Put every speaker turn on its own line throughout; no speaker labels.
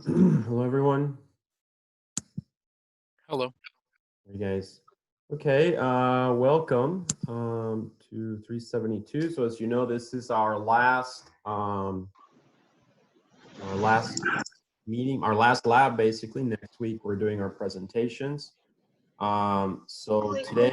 Hello, everyone.
Hello.
Hey, guys. Okay, welcome to 372. So as you know, this is our last meeting, our last lab. Basically, next week we're doing our presentations. So today,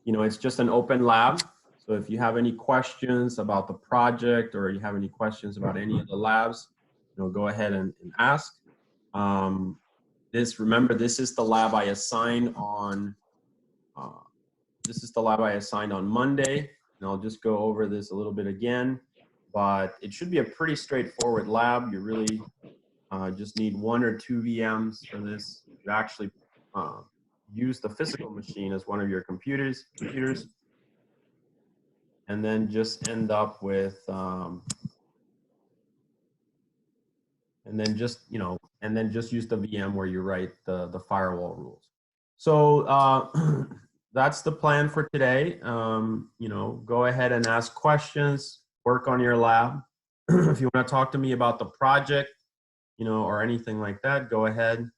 it's just an open lab. So if you have any questions about the project or you have any questions about any of the labs, go ahead and ask. Remember, this is the lab I assigned on. This is the lab I assigned on Monday, and I'll just go over this a little bit again. But it should be a pretty straightforward lab. You really just need 1 or 2 VMs for this. You actually use the physical machine as one of your computers, and then just end up with, and then just use the VM where you write the firewall rules. So that's the plan for today. Go ahead and ask questions, work on your lab. If you want to talk to me about the project, or anything like that, go ahead.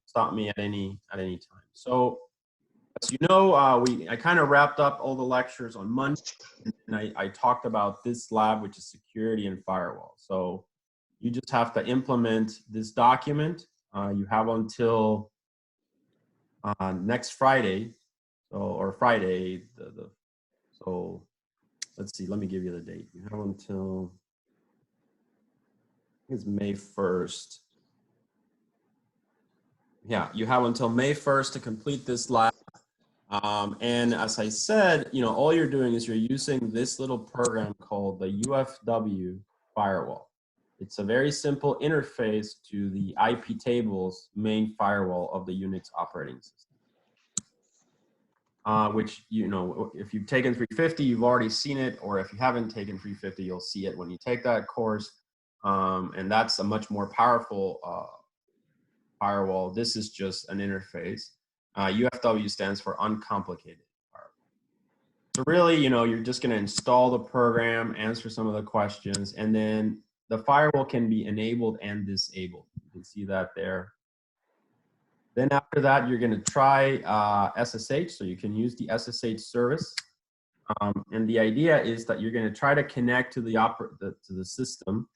Stop me at any time. So as you know, I kind of wrapped up all the lectures on Monday, and I talked about this lab, which is security and firewall. So you just have to implement this document. You have until next Friday, or Friday. So let's see. Let me give you the date. You have until, I think it's May 1st. Yeah, you have until May 1st to complete this lab. And as I said, all you're doing is you're using this little program called the UFW firewall. It's a very simple interface to the IP tables main firewall of the Unix operating system. Which, if you've taken 350, you've already seen it, or if you haven't taken 350, you'll see it when you take that course. And that's a much more powerful firewall. This is just an interface. UFW stands for uncomplicated firewall. So really, you're just going to install the program, answer some of the questions, and then the firewall can be enabled and disabled. You can see that there. Then after that, you're going to try SSH, so you can use the SSH service. And the idea is that you're going to try to connect to the system.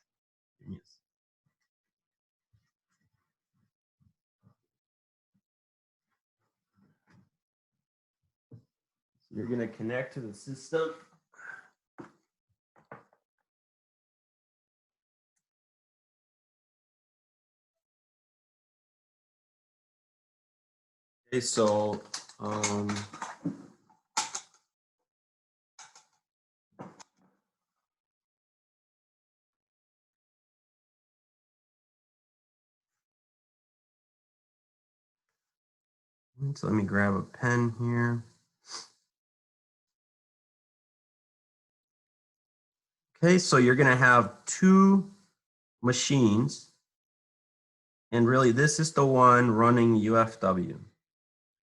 Yes. You're going to connect to the system. Okay, so let me grab a pen here. Okay, so you're going to have 2 machines, and really this is the one running UFW.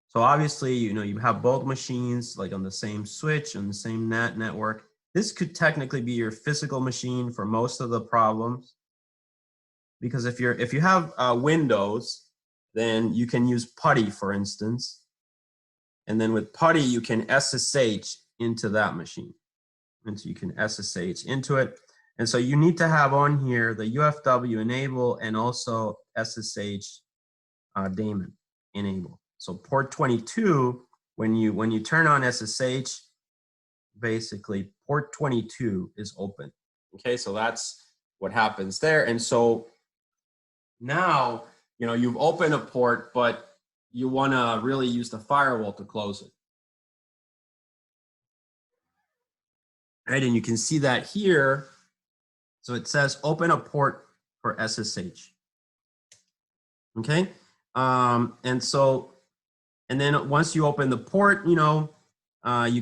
So obviously, you have both machines like on the same switch and the same network. This could technically be your physical machine for most of the problems, because if you have Windows, then you can use PuTTY, for instance, and then with PuTTY you can SSH into that machine, and so you can SSH into it. And so you need to have on here the UFW enable and also SSH daemon enable. So port 22, when you turn on SSH, basically port 22 is open. Okay, so that's what happens there. And so now, you've opened a port, but you want to really use the firewall to close it. Right, and you can see that here. So it says open a port for SSH. Okay, and then once you open the port, you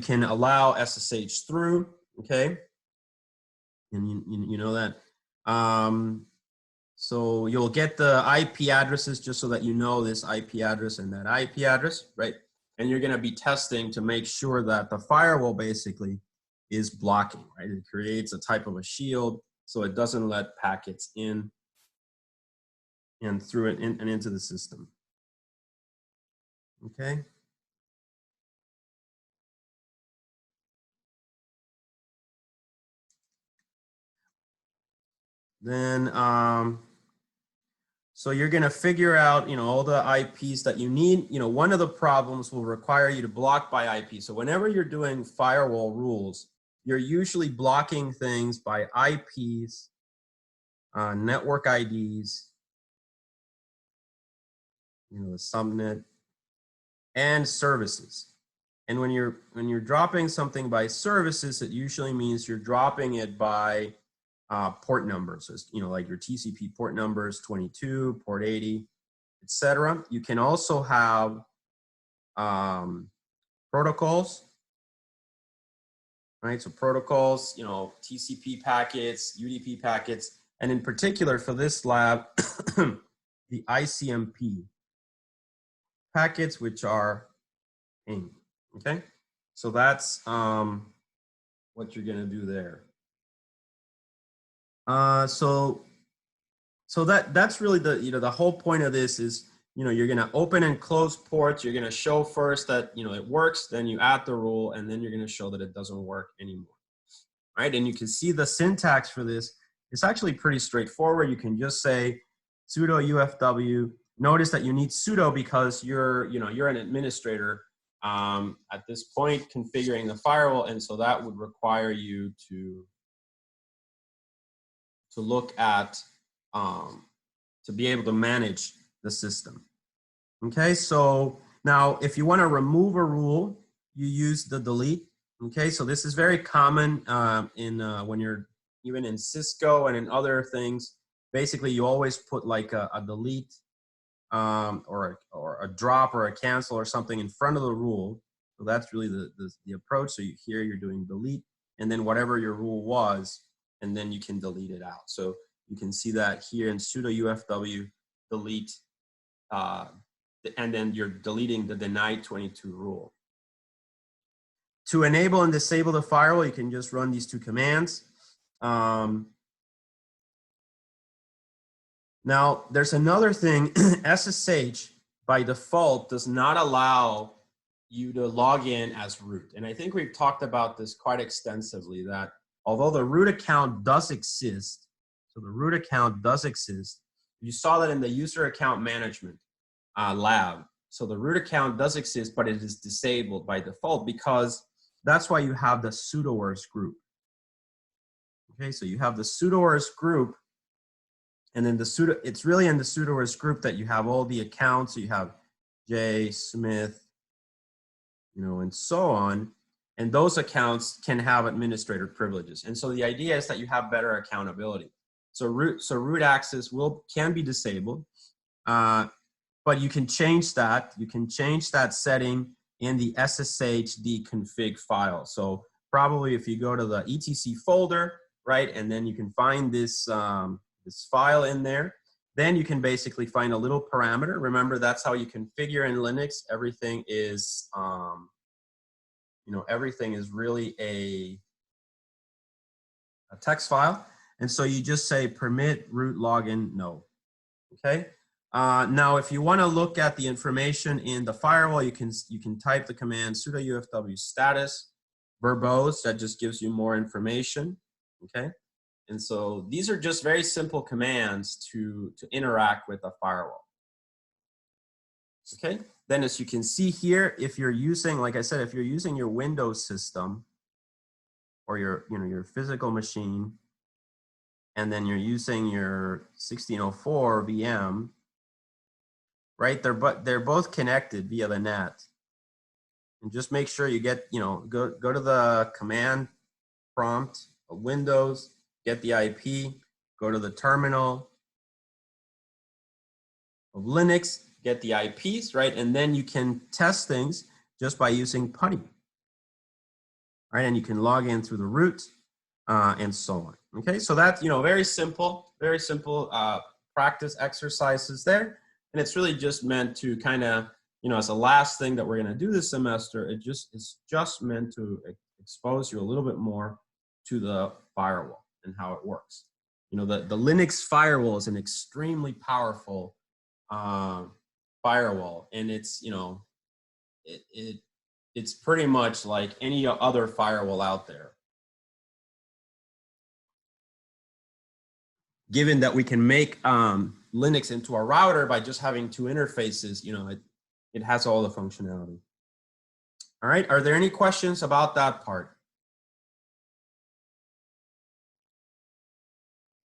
can allow SSH through. Okay, and you know that. So you'll get the IP addresses just so that you know this IP address and that IP address, right? And you're going to be testing to make sure that the firewall basically is blocking, right? It creates a type of a shield so it doesn't let packets in and through it and into the system. Okay. Then, so you're going to figure out, all the IPs that you need. One of the problems will require you to block by IP. So whenever you're doing firewall rules, you're usually blocking things by IPs, network IDs, the subnet, and services. And when you're dropping something by services, it usually means you're dropping it by port numbers, like your TCP port numbers, 22, port 80, etc. You can also have protocols, right? So protocols, TCP packets, UDP packets, and in particular for this lab, the ICMP packets, which are ping. Okay, so that's what you're going to do there. So that's really the the whole point of this is you're going to open and close ports. You're going to show first that it works, then you add the rule, and then you're going to show that it doesn't work anymore. Right? And you can see the syntax for this. It's actually pretty straightforward. You can just say sudo UFW. Notice that you need sudo because you're an administrator at this point configuring the firewall, and so that would require you to look at to be able to manage the system. Okay, so now if you want to remove a rule, you use the delete. Okay, so this is very common when you're even in Cisco and in other things. Basically, you always put like a delete or a drop or a cancel or something in front of the rule. So that's really the approach. So here you're doing delete, and then whatever your rule was, and then you can delete it out. So you can see that here in sudo UFW delete, and then you're deleting the deny 22 rule. To enable and disable the firewall, you can just run these two commands. Now, there's another thing. SSH by default does not allow you to log in as root. And I think we've talked about this quite extensively, that although the root account does exist, so the root account does exist, you saw that in the user account management lab. So the root account does exist, but it is disabled by default because that's why you have the sudoers group. Okay, so you have the sudoers group, and then it's really in the sudoers group that you have all the accounts. So you have J, Smith, and so on. And those accounts can have administrator privileges. And so the idea is that you have better accountability. So root access can be disabled, but you can change that. You can change that setting in the sshd config file. So probably if you go to the etc folder, right, and then you can find this this file in there, then you can basically find a little parameter. Remember, that's how you configure in Linux. Everything is everything is really a text file. And so you just say permit root login no. Okay. Now, if you want to look at the information in the firewall, you can type the command sudo UFW status verbose. That just gives you more information. Okay. And so these are just very simple commands to interact with a firewall. Okay. Then as you can see here, if you're using, like I said, if you're using your Windows system or your physical machine, and then you're using your 1604 VM, right? They're both connected via the NAT. And just make sure you get, go to the command prompt of Windows, get the IP, go to the terminal of Linux, get the IPs, right? And then you can test things just by using PuTTY. Right, and you can log in through the root and so on. Okay, so that's very simple practice exercises there, and it's really just meant to kind of as a last thing that we're going to do this semester. It's just meant to expose you a little bit more to the firewall and how it works. You know, the Linux firewall is an extremely powerful firewall, and it's, you know, it's pretty much like any other firewall out there. Given that we can make Linux into a router by just having two interfaces, you know, it has all the functionality. All right, are there any questions about that part?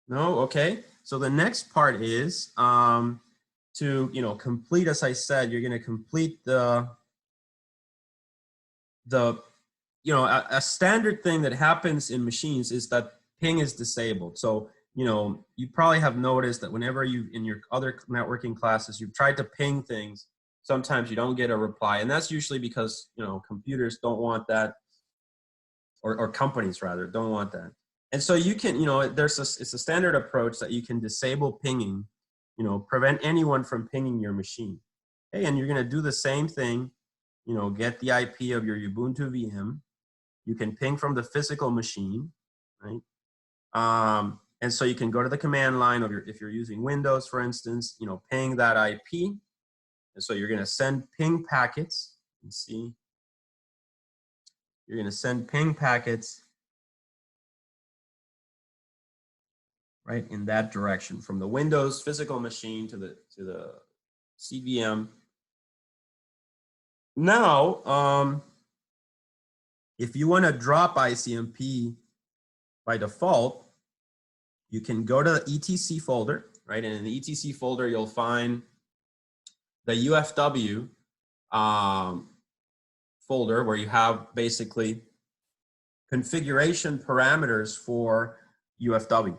No, okay. So the next part is to, you know, complete, as I said, you're gonna complete the you know, a standard thing that happens in machines is that ping is disabled. So, you know, you probably have noticed that whenever you, in your other networking classes, you've tried to ping things, sometimes you don't get a reply. And that's usually because, you know, computers don't want that, or companies rather, don't want that. And so you can, you know, it's a standard approach that you can disable pinging, you know, prevent anyone from pinging your machine. Okay, and you're gonna do the same thing, you know, get the IP of your Ubuntu VM. You can ping from the physical machine, right? And so you can go to the command line of if you're using Windows, for instance, you know, ping that IP. And so you're gonna send ping packets. You see, you're gonna send ping packets right in that direction from the Windows physical machine to the CVM. Now, if you want to drop ICMP by default, you can go to the etc folder, right? And in the etc folder, you'll find the UFW folder where you have basically configuration parameters for UFW.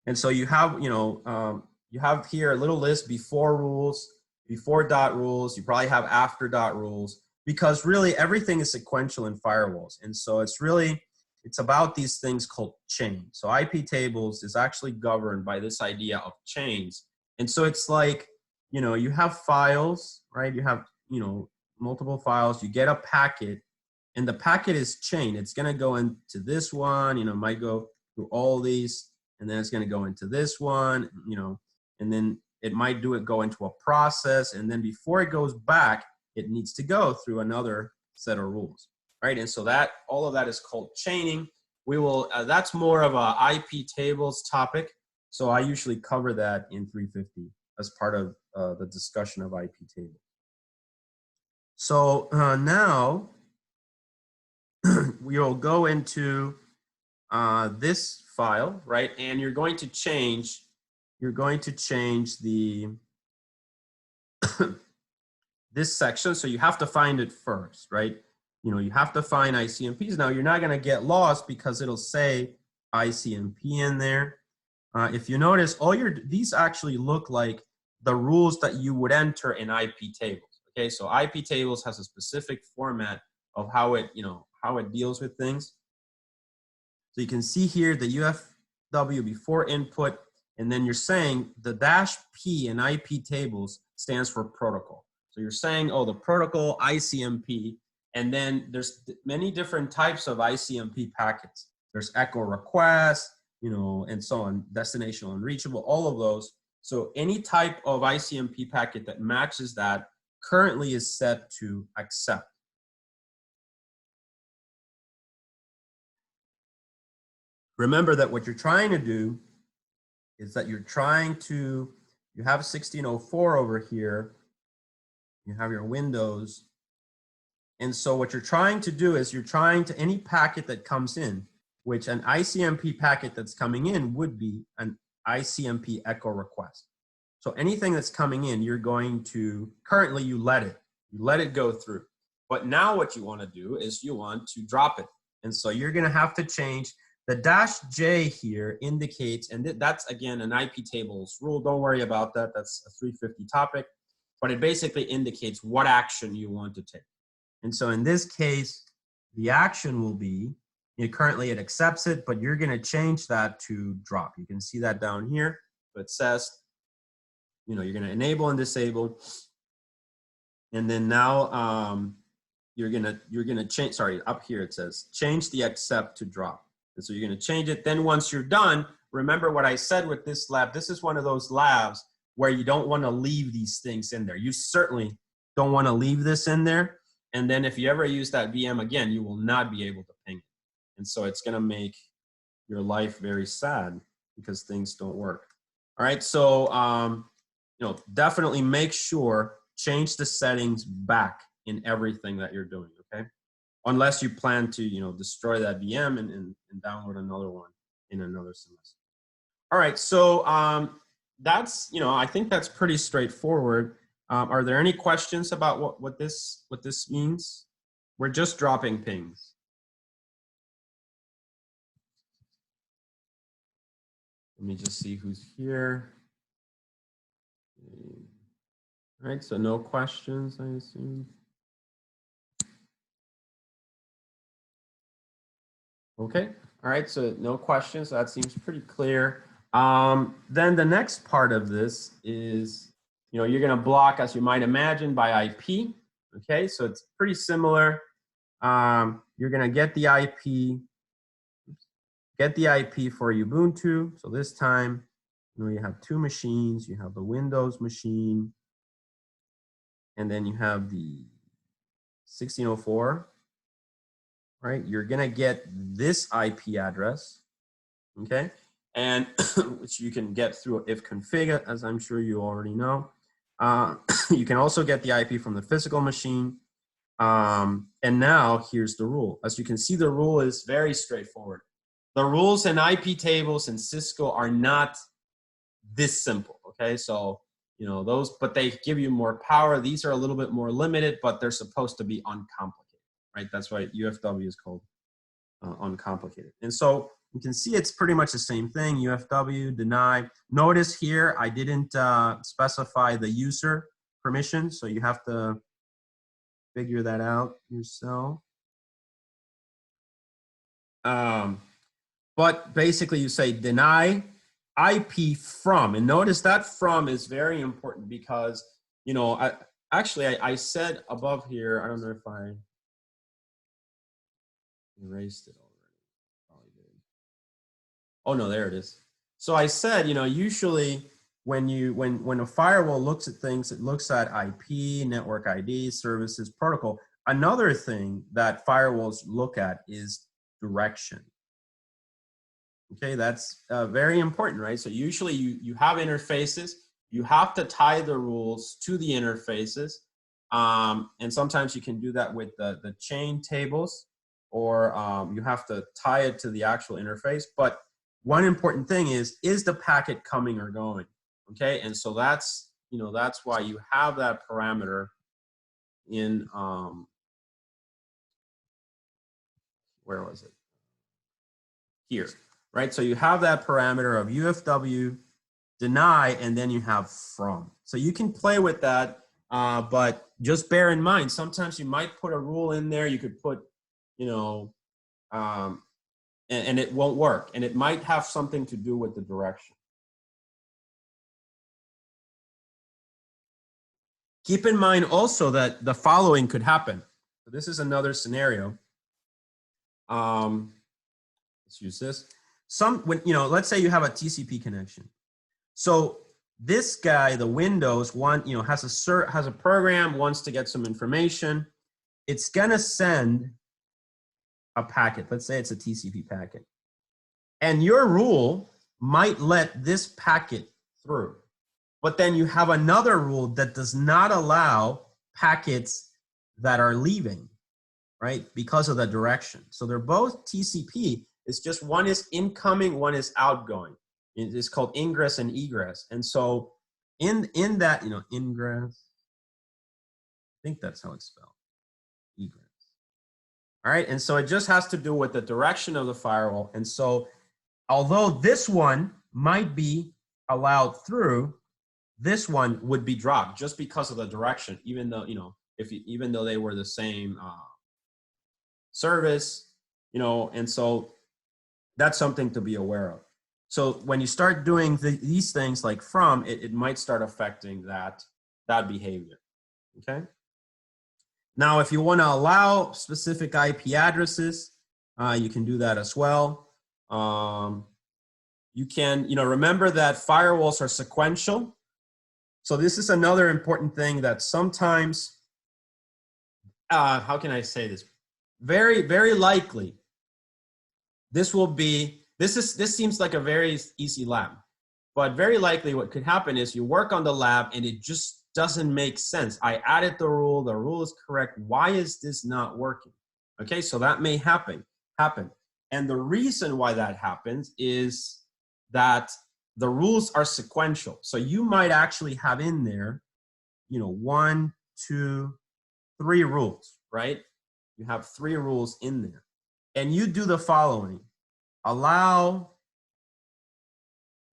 And so you have, you know, you have here a little list before rules, before dot rules. You probably have after dot rules, because really everything is sequential in firewalls. And so it's really, it's about these things called chains. So IP tables is actually governed by this idea of chains. And so it's like, you know, you have files, right? You have, you know, multiple files, you get a packet, and the packet is chained. It's gonna go into this one, you know, might go through all these, and then it's gonna go into this one, you know, and then it might go into a process, and then before it goes back, it needs to go through another set of rules, right? And so that, all of that is called chaining. We will, that's more of a IP tables topic. So I usually cover that in 350 as part of the discussion of IP tables. So now we'll go into this file, right? And you're going to change the this section. So you have to find it first, right? You know, you have to find ICMPs. Now you're not going to get lost because it'll say ICMP in there. If you notice, these actually look like the rules that you would enter in IP tables. Okay, so IP tables has a specific format of how it, you know, how it deals with things. So you can see here the UFW before input, and then you're saying the -P in IP tables stands for protocol. So you're saying, oh, the protocol ICMP, and then there's many different types of ICMP packets. There's echo request, you know, and so on, destination unreachable, all of those. So any type of ICMP packet that matches that currently is set to accept. Remember that what you're trying to do is that you have 1604 over here, you have your Windows, and so what you're trying to do is any packet that comes in, which an ICMP packet that's coming in would be an ICMP echo request. So anything that's coming in, you're going to, currently you let it go through. But now what you want to do is you want to drop it. And so you're going to have to change the -J here indicates, and that's again an IP tables rule. Don't worry about that. That's a 350 topic, but it basically indicates what action you want to take. And so in this case, the action will be, currently it accepts it, but you're going to change that to drop. You can see that down here. So it says, you know, you're going to enable and disable, and then now you're gonna change. Sorry, up here it says change the accept to drop. And so you're going to change it. Then once you're done, remember what I said with this lab, this is one of those labs where you don't want to leave these things in there. You certainly don't want to leave this in there. And then if you ever use that VM again, you will not be able to ping it. And so it's going to make your life very sad because things don't work. All right, so you know, definitely make sure, change the settings back in everything that you're doing, okay? Unless you plan to, you know, destroy that VM and download another one in another semester. All right, so that's, you know, I think that's pretty straightforward. Are there any questions about what this means? We're just dropping pings. Let me just see who's here. All right, so no questions, I assume. Okay, all right, so no questions, that seems pretty clear. Then the next part of this is, you know, you're gonna block, as you might imagine, by IP, okay? So it's pretty similar. You're gonna get the IP for Ubuntu. So this time, you know, you have two machines, you have the Windows machine, and then you have the 1604, right? You're gonna get this IP address, okay? And which you can get through ifconfig, as I'm sure you already know. You can also get the IP from the physical machine. And now here's the rule. As you can see, the rule is very straightforward. The rules in IP tables in Cisco are not this simple, okay? So, you know, those, but they give you more power. These are a little bit more limited, but they're supposed to be uncomplicated, right? That's why UFW is called uncomplicated. And so you can see it's pretty much the same thing, UFW, deny. Notice here, I didn't specify the user permission, so you have to figure that out yourself. But basically you say deny IP from, and notice that from is very important because, you know, I said above here, I don't know if I erased it already. Probably did. Oh no, there it is. So I said, you know, usually when a firewall looks at things, it looks at IP, network ID, services, protocol. Another thing that firewalls look at is direction. Okay, that's very important, right? So usually you have interfaces, you have to tie the rules to the interfaces, and sometimes you can do that with the chain tables, or you have to tie it to the actual interface. But one important thing is the packet coming or going? Okay, and so that's, you know, that's why you have that parameter in, where was it? Here. Right, so you have that parameter of UFW, deny, and then you have from. So you can play with that, but just bear in mind, sometimes you might put a rule in there, you could put, you know, and it won't work, and it might have something to do with the direction. Keep in mind also that the following could happen. So this is another scenario. Let's use this. When, you know, let's say you have a TCP connection. So this guy, the Windows one, you know, has a program, wants to get some information. It's gonna send a packet. Let's say it's a TCP packet, and your rule might let this packet through. But then you have another rule that does not allow packets that are leaving, right? Because of the direction. So they're both TCP. It's just one is incoming, one is outgoing. It's called ingress and egress. And so in that, you know, ingress, I think that's how it's spelled, egress. All right, and so it just has to do with the direction of the firewall. And so although this one might be allowed through, this one would be dropped just because of the direction, even though, you know, even though they were the same service, you know, and so that's something to be aware of. So when you start doing these things like from, it might start affecting that behavior, okay? Now, if you want to allow specific IP addresses, you can do that as well. you can, remember that firewalls are sequential. So this is another important thing that sometimes, how can I say this? Very, very likely, this seems like a very easy lab, but very likely what could happen is you work on the lab and it just doesn't make sense. I added the rule is correct. Why is this not working? Okay, so that may happen. And the reason why that happens is that the rules are sequential. So you might actually have in there, 1, 2, 3 rules, right? You have 3 rules in there. And you do the following. Allow,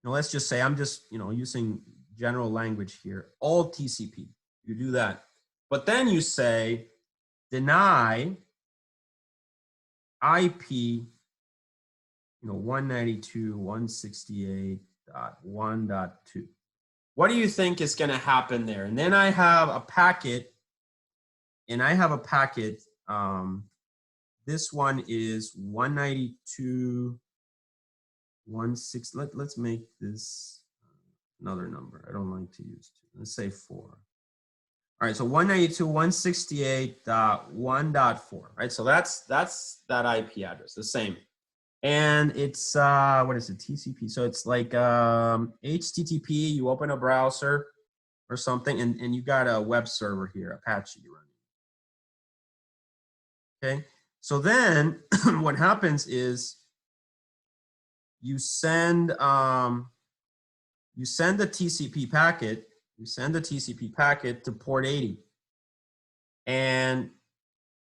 let's just say, I'm just, using general language here, all TCP. You do that. But then you say, deny IP 192.168.1.2. What do you think is going to happen there? And then I have a packet, this one is 192.168. Let's make this another number. I don't like to use 2. Let's say 4. All right, so 192.168.1.4, right? So that's that IP address, the same. And it's, what is it, TCP? So it's like HTTP, you open a browser or something, and you got a web server here, Apache running. Okay, so then what happens is you send the TCP packet, to port 80 and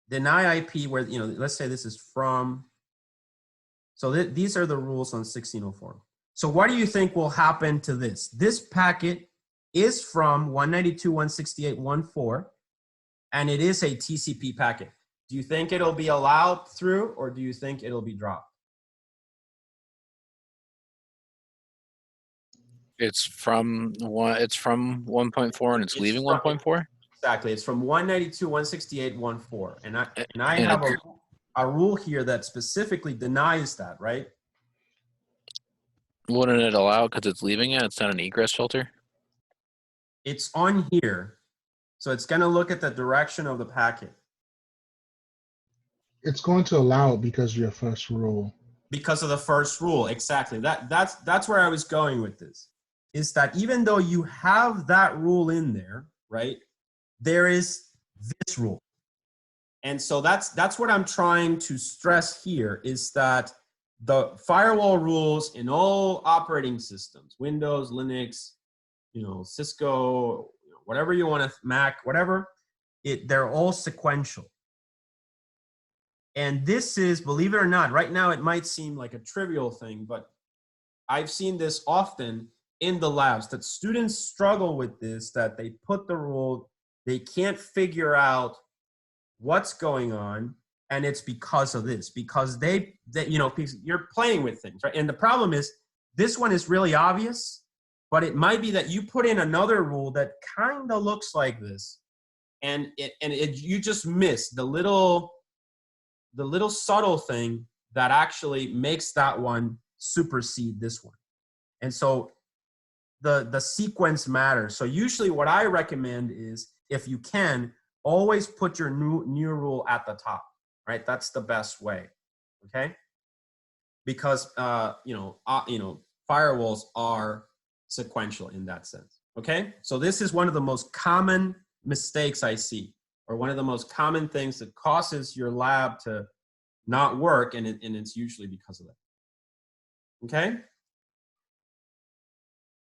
deny IP where, let's say this is from, so these are the rules on 1604. So what do you think will happen to this? This packet is from 192.168.1.4 and it is a TCP packet. Do you think it'll be allowed through or do you think it'll be dropped?
It's from 1.4 and it's leaving 1.4?
Exactly. It's from 192.168.1.4. And I have a rule here that specifically denies that, right?
Wouldn't it allow because it's leaving it? It's not an egress filter?
It's on here. So it's going to look at the direction of the packet.
It's going to allow it because of your first rule.
Because of the first rule, exactly. That's where I was going with this. Is that even though you have that rule in there, right, there is this rule. And so that's what I'm trying to stress here is that the firewall rules in all operating systems, Windows, Linux, Cisco, whatever you want to, Mac, whatever, they're all sequential. And this is, believe it or not, right now it might seem like a trivial thing, but I've seen this often in the labs that students struggle with this, that they put the rule, they can't figure out what's going on, and it's because of this, because because you're playing with things, right? And the problem is, this one is really obvious, but it might be that you put in another rule that kind of looks like this, and you just miss the little subtle thing that actually makes that one supersede this one. And so the sequence matters. So usually what I recommend is, if you can, always put your new rule at the top, right? That's the best way, okay? Because firewalls are sequential in that sense, okay? So this is one of the most common mistakes I see, or one of the most common things that causes your lab to not work, and it's usually because of that, okay?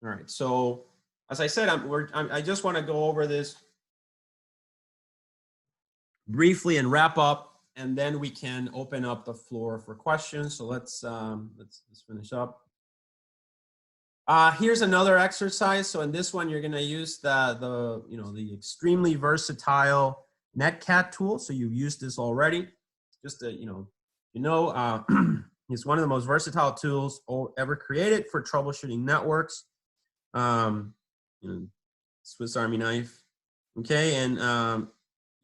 All right, so as I said, I just want to go over this briefly and wrap up, and then we can open up the floor for questions. So let's finish up. Here's another exercise. So in this one, you're going to use the extremely versatile netcat tool. So you've used this already. Just to, it's one of the most versatile tools ever created for troubleshooting networks. Swiss Army knife. Okay, and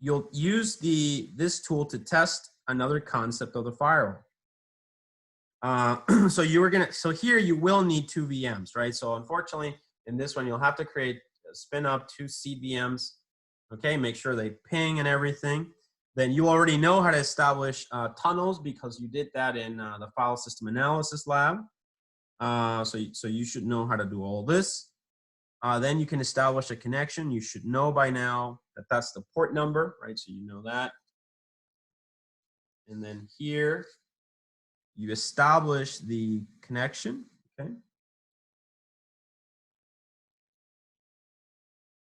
you'll use this tool to test another concept of the firewall. So so here you will need 2 VMs, right? So unfortunately, in this one, you'll have to spin up 2 CVMs. Okay, make sure they ping and everything. Then you already know how to establish tunnels because you did that in the file system analysis lab. So you should know how to do all this. Then you can establish a connection. You should know by now that that's the port number, right? So you know that. And then here, you establish the connection, okay?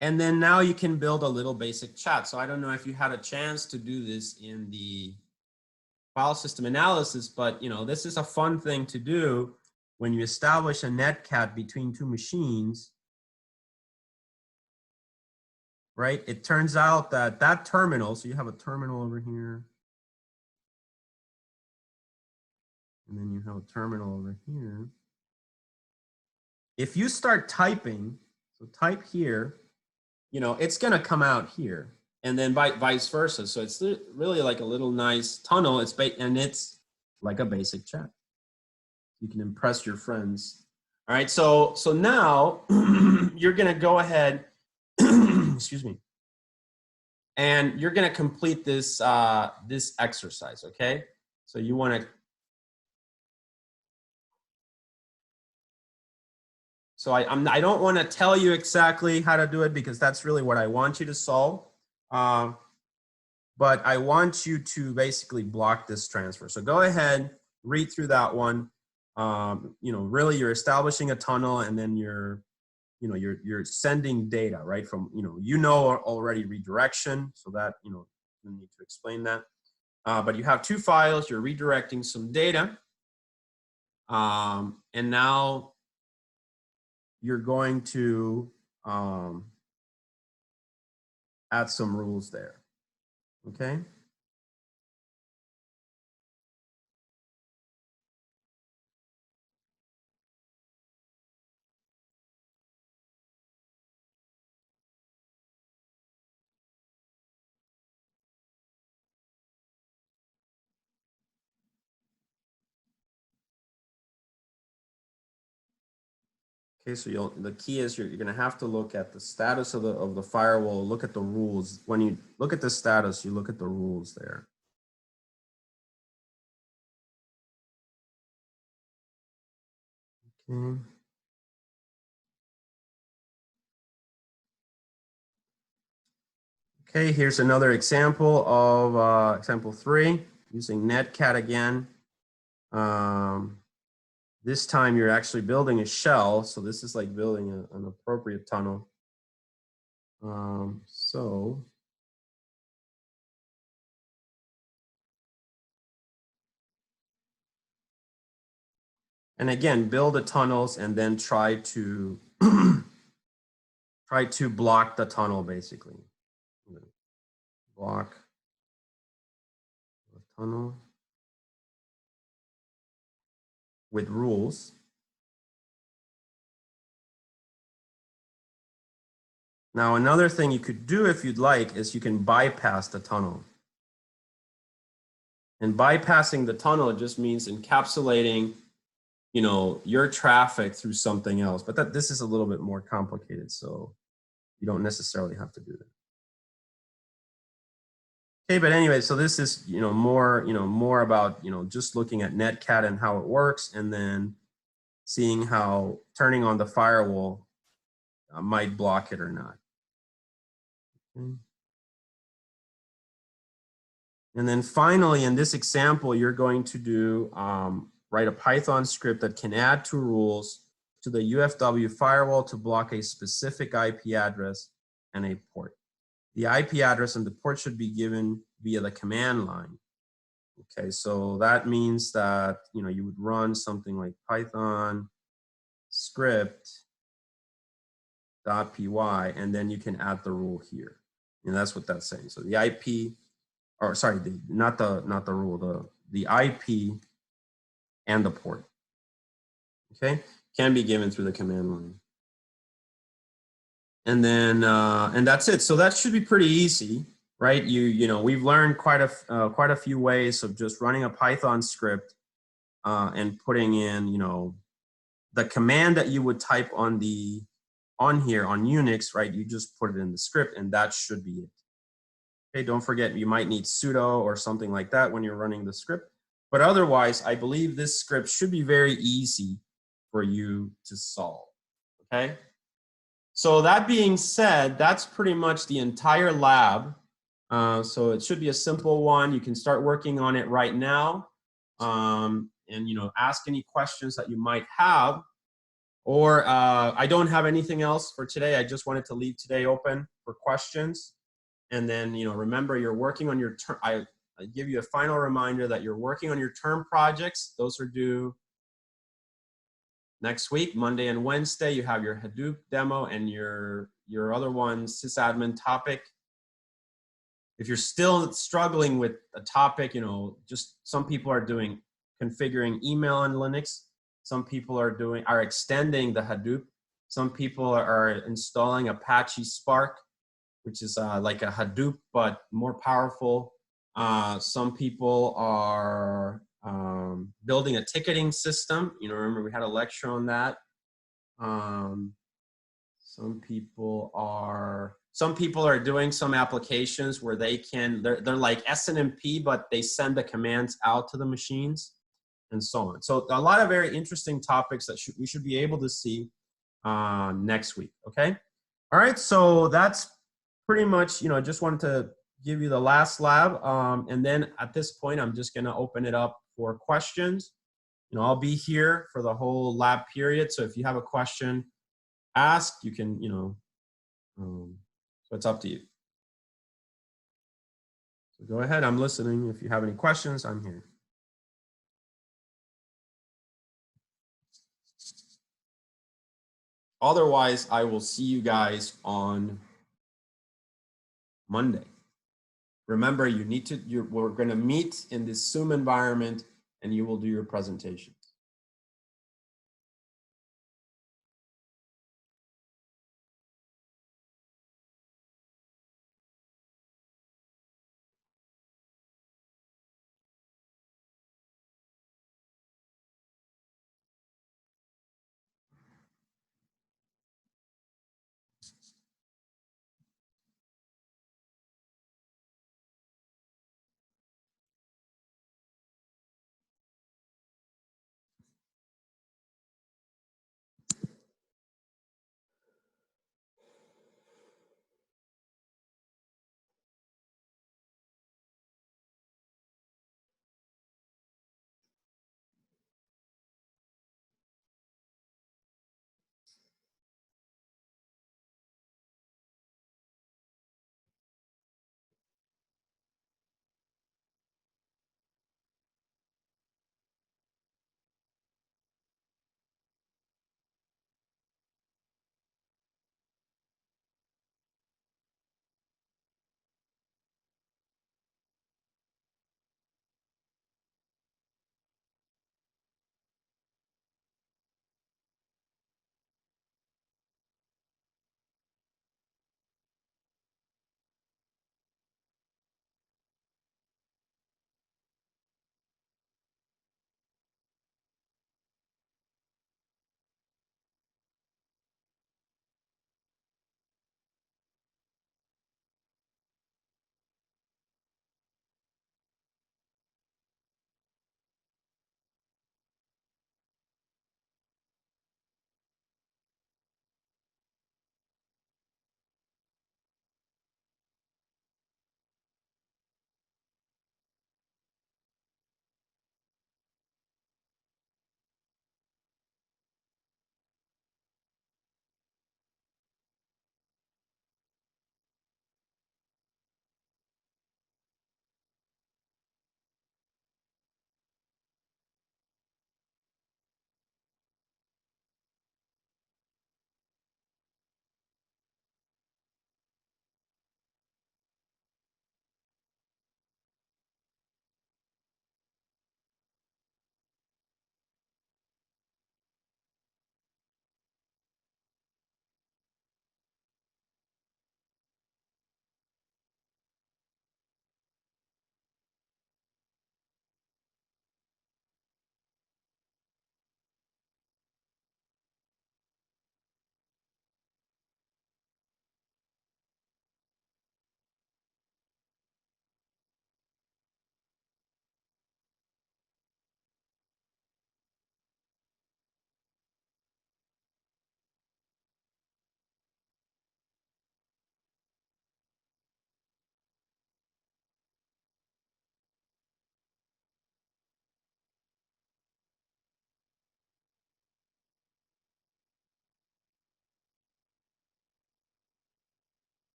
And then now you can build a little basic chat. So I don't know if you had a chance to do this in the file system analysis, but this is a fun thing to do when you establish a netcat between 2 machines, right? It turns out that that terminal, so you have a terminal over here, and then you have a terminal over here. If you start typing, so type here, it's going to come out here, and then vice versa. So it's really like a little nice tunnel. And it's like a basic chat. You can impress your friends. All right. So now you're going to go ahead, excuse me, and you're going to complete this this exercise. Okay. So you want to. So I don't want to tell you exactly how to do it because that's really what I want you to solve. But I want you to basically block this transfer. So go ahead, read through that one. Really you're establishing a tunnel and then you're sending data, right? From, already redirection. So that, you need to explain that. But you have 2 files, you're redirecting some data. And now you're going to add some rules there, okay? Okay, so the key is you're going to have to look at the status of the firewall, look at the rules. When you look at the status, you look at the rules there. Okay. Okay, here's another example of example 3 using netcat again. This time you're actually building a shell, so this is like building an appropriate tunnel. And again, build the tunnels and then try to block the tunnel basically. Block the tunnel with rules. Now, another thing you could do if you'd like is you can bypass the tunnel. And bypassing the tunnel just means encapsulating, your traffic through something else. But this is a little bit more complicated, so you don't necessarily have to do that. Okay, but anyway, so this is, more about, just looking at netcat and how it works, and then seeing how turning on the firewall might block it or not. Okay. And then finally, in this example, you're going to do write a Python script that can add 2 rules to the UFW firewall to block a specific IP address and a port. The IP address and the port should be given via the command line. Okay, so that means that you would run something like Python script.py, and then you can add the rule here, and that's what that's saying. So the IP, or sorry, not the rule, the IP and the port. Okay, can be given through the command line. And then and that's it. So that should be pretty easy, right? We've learned quite a few ways of just running a Python script and putting in, you know, the command that you would type on here on Unix, right? You just put it in the script and that should be it. Okay, don't forget you might need sudo or something like that when you're running the script. But otherwise, I believe this script should be very easy for you to solve, okay? So that being said, that's pretty much the entire lab. So it should be a simple one. You can start working on it right now, and you know, ask any questions that you might have. Or I don't have anything else for today. I just wanted to leave today open for questions. And then, you know, remember you're working on your term. I give you a final reminder that you're working on your term projects. Those are due next week, Monday and Wednesday. You have your Hadoop demo and your other one, sysadmin topic. If you're still struggling with a topic, you know, just some people are doing configuring email on Linux. Some people are extending the Hadoop. Some people are installing Apache Spark, which is like a Hadoop, but more powerful. Some people are building a ticketing system. You know, remember we had a lecture on that. Some people are doing some applications where they can, they're like SNMP, but they send the commands out to the machines and so on. So a lot of very interesting topics that we should be able to see next week, okay? All right, so that's pretty much, you know, just wanted to give you the last lab. And then at this point, I'm just gonna open it up for questions. You know, I'll be here for the whole lab period. So if you have a question, ask, you can, you know, so it's up to you. So go ahead, I'm listening. If you have any questions, I'm here. Otherwise, I will see you guys on Monday. Remember, we're going to meet in this Zoom environment and you will do your presentation.